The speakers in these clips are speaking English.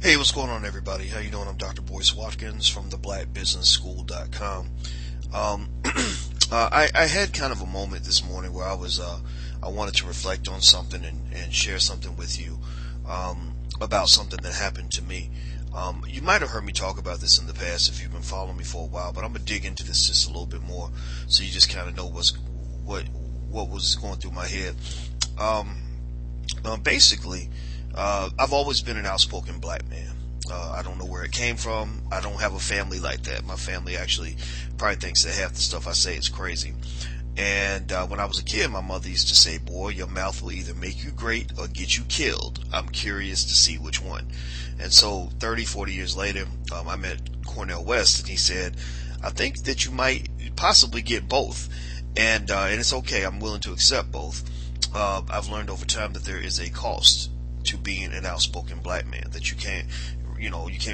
Hey, what's going on, everybody? How you doing? I'm Dr. Boyce Watkins from the blackbusinessschool.com. Um, I had kind of a moment this morning where I wanted to reflect on something and share something with you, about something that happened to me. You might have heard me talk about this in the past if you've been following me for a while, but I'm gonna dig into this just a little bit more so you just kind of know what was going through my head. Um, Basically, I've always been an outspoken black man. I don't know where it came from. I don't have a family like that. My family actually probably thinks that half the stuff I say is crazy. And when I was a kid, my mother used to say, "Boy, your mouth will either make you great or get you killed. I'm curious to see which one." And so 30, 40 years later, I met Cornel West, and he said, "I think that you might possibly get both. And it's okay. I'm willing to accept both. I've learned over time that there is a cost to being an outspoken black man, that you can't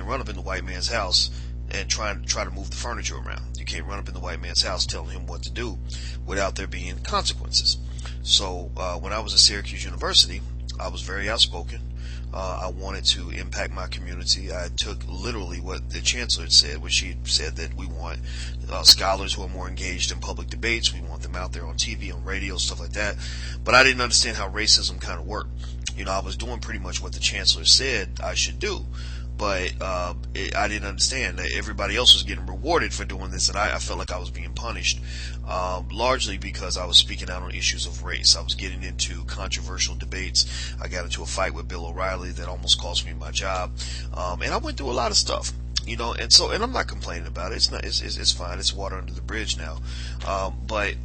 run up in the white man's house and try to move the furniture around. You can't run up in the white man's house telling him what to do without there being consequences." So when I was at Syracuse University, I was very outspoken. I wanted to impact my community. I took literally what the chancellor had said, which she said that we want scholars who are more engaged in public debates. We want them out there on TV, on radio, stuff like that. But I didn't understand how racism kind of worked. I was doing pretty much what the chancellor said I should do. But I didn't understand that everybody else was getting rewarded for doing this, and I felt like I was being punished, largely because I was speaking out on issues of race. I was getting into controversial debates. I got into a fight with Bill O'Reilly that almost cost me my job, and I went through a lot of stuff. And I'm not complaining about it. It's fine. It's water under the bridge now. But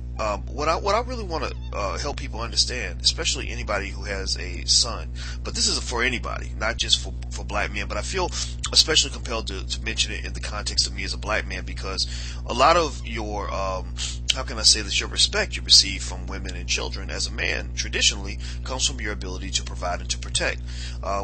what I really want to help people understand, especially anybody who has a son, but this is for anybody, not just for black men, but I feel especially compelled to mention it in the context of me as a black man, because a lot of your, how can I say this, your respect you receive from women and children as a man traditionally comes from your ability to provide and to protect,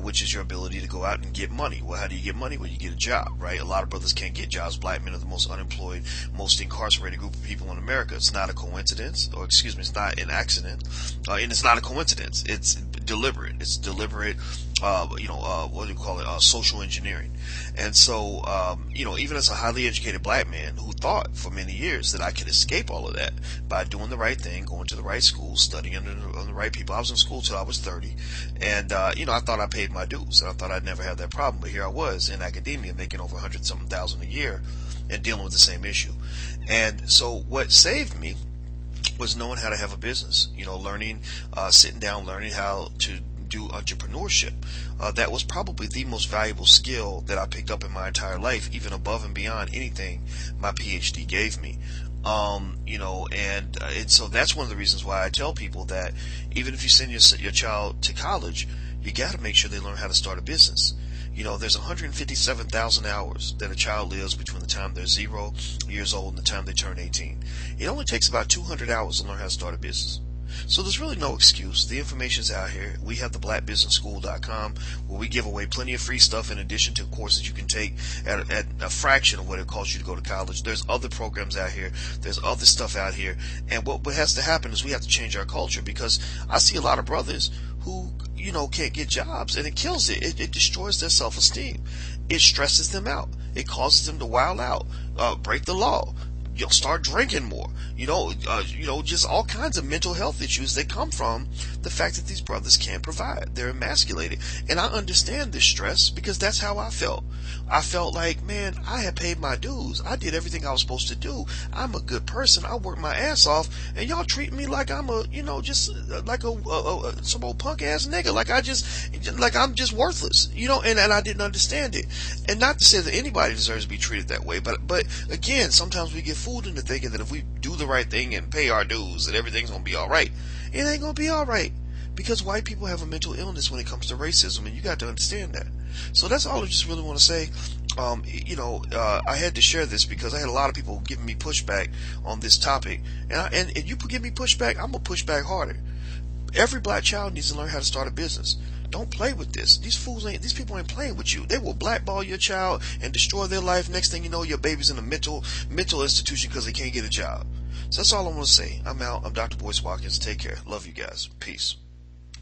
which is your ability to go out and get money. Well, how do you get money? Well, you get a job, right? A lot of brothers can't get jobs. Black men are the most unemployed, most incarcerated group of people in America. It's not a coincidence, or excuse me, it's not an accident, and it's not a coincidence. It's deliberate. It's deliberate. What do you call it? Social engineering. And so, even as a highly educated black man who thought for many years that I could escape all of that by doing the right thing, going to the right school, studying under the right people. I was in school till I was 30, and I thought I paid my dues, and I thought I'd never have that problem. But here I was in academia, making over 100-something thousand a year, and dealing with the same issue. And so, what saved me was knowing how to have a business. Learning, sitting down, learning how to do entrepreneurship. That was probably the most valuable skill that I picked up in my entire life, even above and beyond anything my PhD gave me. And so that's one of the reasons why I tell people that even if you send your child to college, you got to make sure they learn how to start a business. There's 157,000 hours that a child lives between the time they're 0 years old and the time they turn 18. It only takes about 200 hours to learn how to start a business. So there's really no excuse. The information's out here. We have the blackbusinessschool.com, where we give away plenty of free stuff in addition to courses you can take at a fraction of what it costs you to go to college. There's other programs out here. There's other stuff out here. And what has to happen is we have to change our culture, because I see a lot of brothers who, can't get jobs, and it kills it. It destroys their self-esteem. It stresses them out. It causes them to wild out, break the law. You'll start drinking more, just all kinds of mental health issues that come from the fact that these brothers can't provide. They're emasculated. And I understand this stress, because that's how I felt. I felt like, man, I had paid my dues. I did everything I was supposed to do. I'm a good person. I worked my ass off, and y'all treat me like I'm just like some old punk ass nigga. Like I'm just worthless, and I didn't understand it. And not to say that anybody deserves to be treated that way, but again, sometimes we get fooled into thinking that if we do the right thing and pay our dues, that everything's going to be all right. It ain't going to be all right, because white people have a mental illness when it comes to racism, and you got to understand that. So that's all I just really want to say. I had to share this because I had a lot of people giving me pushback on this topic, and you give me pushback, I'm gonna push back harder. Every black child needs to learn how to start a business. Don't play with this. These people ain't playing with you. They will blackball your child and destroy their life. Next thing you know, your baby's in a mental institution because they can't get a job. So that's all I want to say. I'm out. I'm Dr. Boyce Watkins. Take care. Love you guys. Peace.